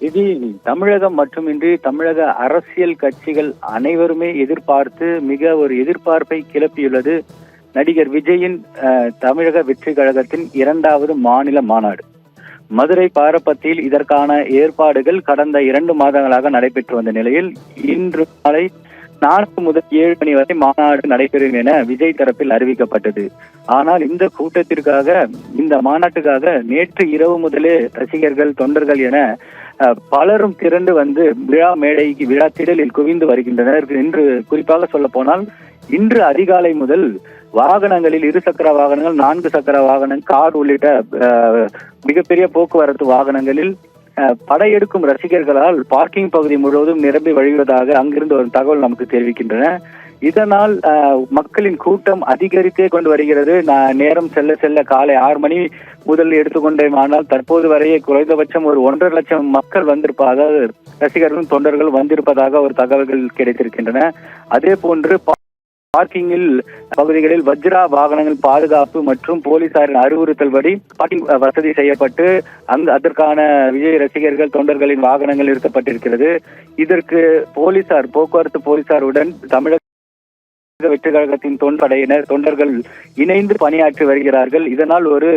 இது தமிழகம் மட்டுமின்றி தமிழக அரசியல் கட்சிகள் அனைவருமே எதிர்பார்த்து மிக ஒரு எதிர்பார்ப்பை கிளப்பியுள்ளது நடிகர் விஜயின் தமிழக வெற்றி கழகத்தின் 2வது மாநில மாநாடு. மதுரை பாரப்பத்தியில் இதற்கான ஏற்பாடுகள் கடந்த 2 மாதங்களாக நடைபெற்று வந்த நிலையில் இன்று மாலை 4 முதல் 7 மணி வரை மாநாடு நடைபெறும் என விஜய் தரப்பில் அறிவிக்கப்பட்டது. ஆனால் இந்த கூட்டத்திற்காக, இந்த மாநாட்டுக்காக நேற்று இரவு முதலே ரசிகர்கள், தொண்டர்கள் என பலரும் திரண்டு வந்து விழா திடலில் குவிந்து வருகின்றனர். என்று குறிப்பாக சொல்ல போனால் இன்று அதிகாலை முதல் வாகனங்களில் 2 சக்கர வாகனங்கள், 4 சக்கர வாகனம், கார் உள்ளிட்ட மிகப்பெரிய போக்குவரத்து வாகனங்களில் படையெடுக்கும் ரசிகர்களால் பார்க்கிங் பகுதி முழுவதும் நிரம்பி வழிவதாக அங்கிருந்து ஒரு தகவல் நமக்கு தெரிவிக்கின்றன. இதனால் மக்களின் கூட்டம் அதிகரித்தே கொண்டு வருகிறது. நேரம் செல்ல செல்ல காலை 6 மணி முதல் எடுத்துக்கொண்டேமானால் தற்போது வரையே குறைந்தபட்சம் ஒரு 1.5 லட்சம் மக்கள் வந்திருப்பதாக, ரசிகர்களும் தொண்டர்கள் வந்திருப்பதாக ஒரு தகவல்கள் கிடைத்திருக்கின்றன. அதே போன்று பார்க்கிங்கில் பகுதிகளில் வஜ்ரா வாகனங்கள் பாதுகாப்பு மற்றும் போலீசாரின் அறிவுறுத்தல்படி பார்க்கிங் வசதி செய்யப்பட்டு அதற்கான விஜய் ரசிகர்கள், தொண்டர்களின் வாகனங்கள் நிறுத்தப்பட்டிருக்கிறது. இதற்கு போக்குவரத்து போலீசாருடன் தமிழக வெற்றி கழகத்தின் தொண்டர்கள் இணைந்து பணியாற்றி வருகிறார்கள். இதனால் ஒரு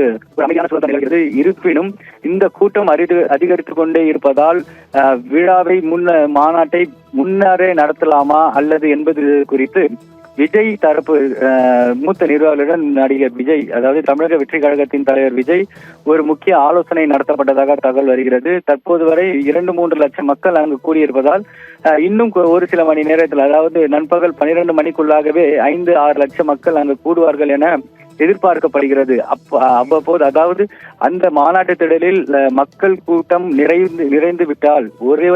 அமைதியான சூழல் நிலவுகிறது. இருப்பினும் இந்த கூட்டம் அதிகரித்துக் கொண்டே இருப்பதால் விழாவை மாநாட்டை முன்னரே நடத்தலாமா அல்லது என்பது குறித்து விஜய் தரப்பு மூத்த நிர்வாகிகளுடன் நடிகர் விஜய், அதாவது தமிழக வெற்றி கழகத்தின் தலைவர் விஜய் ஒரு முக்கிய ஆலோசனை நடத்தப்பட்டதாக தகவல் வருகிறது. தற்போது வரை 2-3 லட்சம் மக்கள் அங்கு கூடியிருப்பதால் இன்னும் ஒரு சில மணி நேரத்தில், அதாவது நண்பகல் 12 மணிக்குள்ளாகவே 5-6 லட்சம் மக்கள் அங்கு கூடுவார்கள் என எதிர்பார்க்கப்படுகிறது. அவ்வப்போது, அதாவது அந்த மாநாட்டு திடலில் மக்கள் கூட்டம் நிறைந்து விட்டால் ஒரே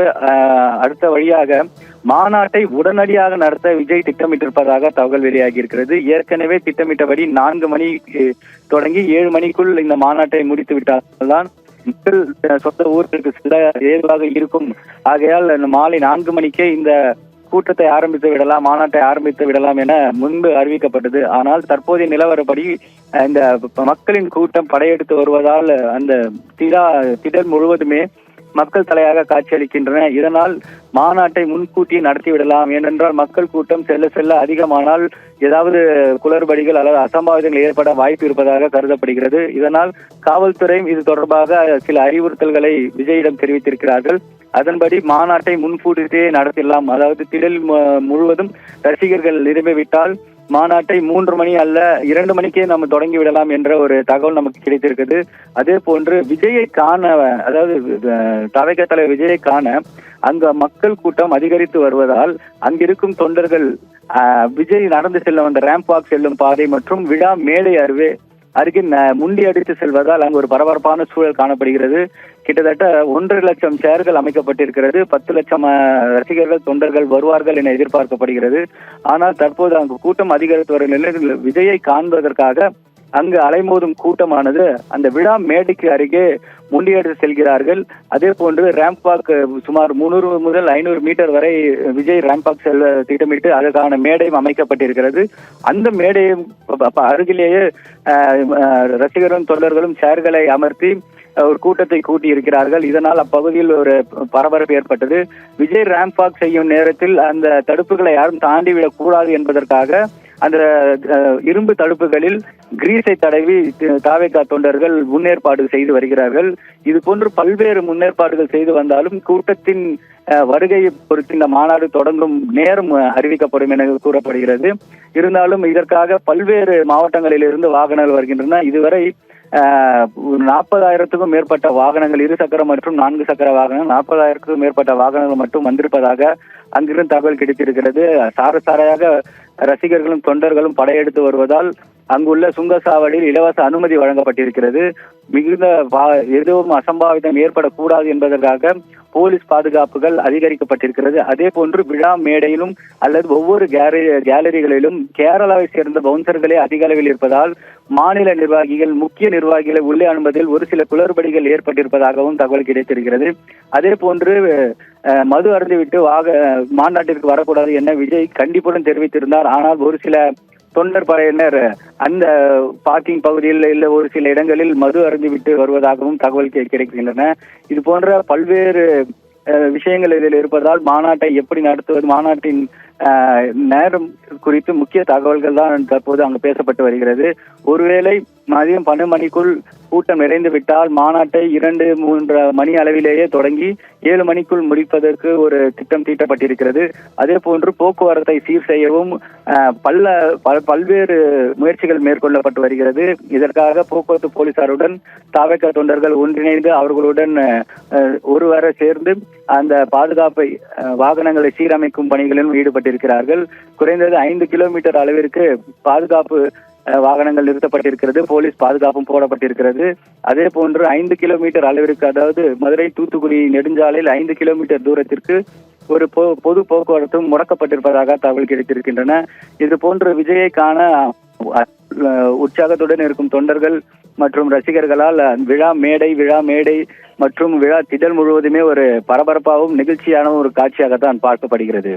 அடுத்த வழியாக மாநாட்டை உடனடியாக நடத்த விஜய் திட்டமிட்டிருப்பதாக தகவல் வெளியாகி இருக்கிறது. ஏற்கனவே திட்டமிட்டபடி 4 மணி தொடங்கி 7 மணிக்குள் இந்த மாநாட்டை முடித்து விட்டால்தான் மக்கள் சொந்த ஊருக்கு செல்ல ஏதுவாக இருக்கும். ஆகையால் மாலை 4 மணிக்கே இந்த கூட்டத்தை ஆரம்பித்து விடலாம், மாநாட்டை ஆரம்பித்து விடலாம் என முன்பு அறிவிக்கப்பட்டது. ஆனால் தற்போதைய நிலவரப்படி இந்த மக்களின் கூட்டம் படையெடுத்து வருவதால் அந்த திடல் முழுவதுமே மக்கள் தலையாக காட்சியளிக்கின்றன. இதனால் மாநாட்டை முன்கூட்டி நடத்திவிடலாம். ஏனென்றால் மக்கள் கூட்டம் செல்ல செல்ல அதிகமானால் ஏதாவது குளறுபடிகள் அல்லது அசம்பாவிதங்கள் ஏற்பட வாய்ப்பு இருப்பதாக கருதப்படுகிறது. இதனால் காவல்துறை இது தொடர்பாக சில அறிவுறுத்தல்களை விஜயிடம் தெரிவித்திருக்கிறார்கள். அதன்படி மாநாட்டை முன்கூட்டியே நடத்திடலாம். அதாவது திடல் முழுவதும் ரசிகர்கள் நிரம்பிவிட்டால் மாநாட்டை 3 மணி அல்ல 2 மணிக்கே நம்ம தொடங்கி விடலாம் என்ற ஒரு தகவல் நமக்கு கிடைத்திருக்கிறது. அதே போன்று விஜயை காண, அதாவது தவைக்க தலைவர் விஜயை காண அங்க மக்கள் கூட்டம் அதிகரித்து வருவதால் அங்கிருக்கும் தொண்டர்கள் விஜய் நடந்து செல்ல வந்த ரேம்ப் வாக் செல்லும் பாதை மற்றும் விழா மேடை அருகே முண்டி அடித்து செல்வதால் அங்கு ஒரு பரபரப்பான சூழல் காணப்படுகிறது. கிட்டத்தட்ட 1.5 லட்சம் சேர்கள் அமைக்கப்பட்டிருக்கிறது. 10 லட்சம் ரசிகர்கள், தொண்டர்கள் வருவார்கள் என எதிர்பார்க்கப்படுகிறது. ஆனால் தற்போது அங்கு கூட்டம் அதிகரித்து வரும் நிலையில் விஜயை காண்பதற்காக அங்கு அலைமோதும் கூட்டமானது அந்த விழா மேடைக்கு அருகே முண்டியடித்து செல்கிறார்கள். அதே போன்று ரேம்ப் வாக் சுமார் 300 முதல் 500 மீட்டர் வரை விஜய் ரேம்ப் வாக் செல்ல திட்டமிட்டு அதற்கான மேடையும் அமைக்கப்பட்டிருக்கிறது. அந்த மேடையும் அருகிலேயே ரசிகர்களும் தொண்டர்களும் சேர்களை அமர்த்தி ஒரு கூட்டத்தை கூட்டி இருக்கிறார்கள். இதனால் அப்பகுதியில் ஒரு பரபரப்பு ஏற்பட்டது. விஜய் ரேம்ப் வாக் செய்யும் நேரத்தில் அந்த தடுப்புகளை யாரும் தாண்டிவிடக் கூடாது என்பதற்காக அந்த இரும்பு தடுப்புகளில் கிரீஸை தடவி தாவேகா தொண்டர்கள் முன்னேற்பாடு செய்து வருகிறார்கள். இது போன்று பல்வேறு முன்னேற்பாடுகள் செய்து வந்தாலும் கூட்டத்தின் வருகையை பொறுத்து இந்த மாநாடு தொடங்கும் நேரம் அறிவிக்கப்படும் என கூறப்படுகிறது. இருந்தாலும் இதற்காக பல்வேறு மாவட்டங்களில் இருந்து வாகனங்கள் வருகின்றன. இதுவரை 40,000க்கும் மேற்பட்ட வாகனங்கள், 2 சக்கர மற்றும் 4 சக்கர வாகனங்கள், 40,000க்கும் மேற்பட்ட வாகனங்கள் மட்டும் வந்திருப்பதாக அங்கிருந்து தகவல் கிடைத்திருக்கிறது. சாரையாக ரசிகர்களும் தொண்டர்களும் படையெடுத்து வருவதால் அங்குள்ள சுங்கச்சாவடியில் இலவச அனுமதி வழங்கப்பட்டிருக்கிறது. மிகுந்த எதுவும் அசம்பாவிதம் ஏற்படக்கூடாது என்பதற்காக போலீஸ் பாதுகாப்புகள் அதிகரிக்கப்பட்டிருக்கிறது. அதே போன்று விழா மேடையிலும் அல்லது ஒவ்வொரு கேலரிகளிலும் கேரளாவை சேர்ந்த பவுன்சர்களே அதிக அளவில் இருப்பதால் மாநில நிர்வாகிகள், முக்கிய நிர்வாகிகளை உள்ளே அனுமதியில் ஒரு சில குளறுபடிகள் ஏற்பட்டிருப்பதாகவும் தகவல் கிடைத்திருக்கிறது. அதே போன்று மது அருந்திவிட்டு மாநாட்டிற்கு வரக்கூடாது என விஜய் கண்டிப்புடன் தெரிவித்திருந்தார். ஆனால் ஒரு சில தொண்டர் படையினர் அந்த பார்க்கிங் பகுதியில் இல்ல ஒரு சில இடங்களில் மது அருந்திவிட்டு வருவதாகவும் தகவல் கிடைக்கின்றன. இது போன்ற பல்வேறு விஷயங்கள் இதில் இருப்பதால் மாநாட்டை எப்படி நடத்துவது, மாநாட்டின் நேரம் குறித்து முக்கிய தகவல்கள் தான் தற்போது அங்கு பேசப்பட்டு வருகிறது. ஒருவேளை மதியம் 12 மணிக்குள் கூட்டம் நிறைந்து விட்டால் மாநாட்டை 2-3 மணி அளவிலேயே தொடங்கி 7 மணிக்குள் முடிப்பதற்கு ஒரு திட்டம் தீட்டப்பட்டிருக்கிறது. அதே போன்று போக்குவரத்தை சீர் செய்யவும் பல்வேறு முயற்சிகள் மேற்கொள்ளப்பட்டு வருகிறது. இதற்காக போக்குவரத்து போலீசாருடன் தவேக தொண்டர்கள் ஒன்றிணைந்து அவர்களுடன் ஒருவரை சேர்ந்து அந்த பாதுகாப்பை வாகனங்களை சீரமைக்கும் பணிகளிலும் ஈடுபட்டிருக்கிறார்கள். குறைந்தது 5 கிலோமீட்டர் அளவிற்கு பாதுகாப்பு வாகனங்கள் நிறுத்தப்பட்டிருக்கிறது. போலீஸ் பாதுகாப்பும் போடப்பட்டிருக்கிறது. அதே போன்று 5 கிலோமீட்டர் அளவிற்கு, அதாவது மதுரை தூத்துக்குடி நெடுஞ்சாலையில் 5 கிலோமீட்டர் தூரத்திற்கு ஒரு பொது போக்குவரத்தும் முடக்கப்பட்டிருப்பதாக தகவல் கிடைத்திருக்கின்றன. இது போன்ற விஜயை காண உற்சாகத்துடன் இருக்கும் தொண்டர்கள் மற்றும் ரசிகர்களால் விழா மேடை மற்றும் விழா திடல் முழுவதுமே ஒரு பரபரப்பாகவும் நெகிழ்ச்சியான ஒரு காட்சியாகத்தான் பார்க்கப்படுகிறது.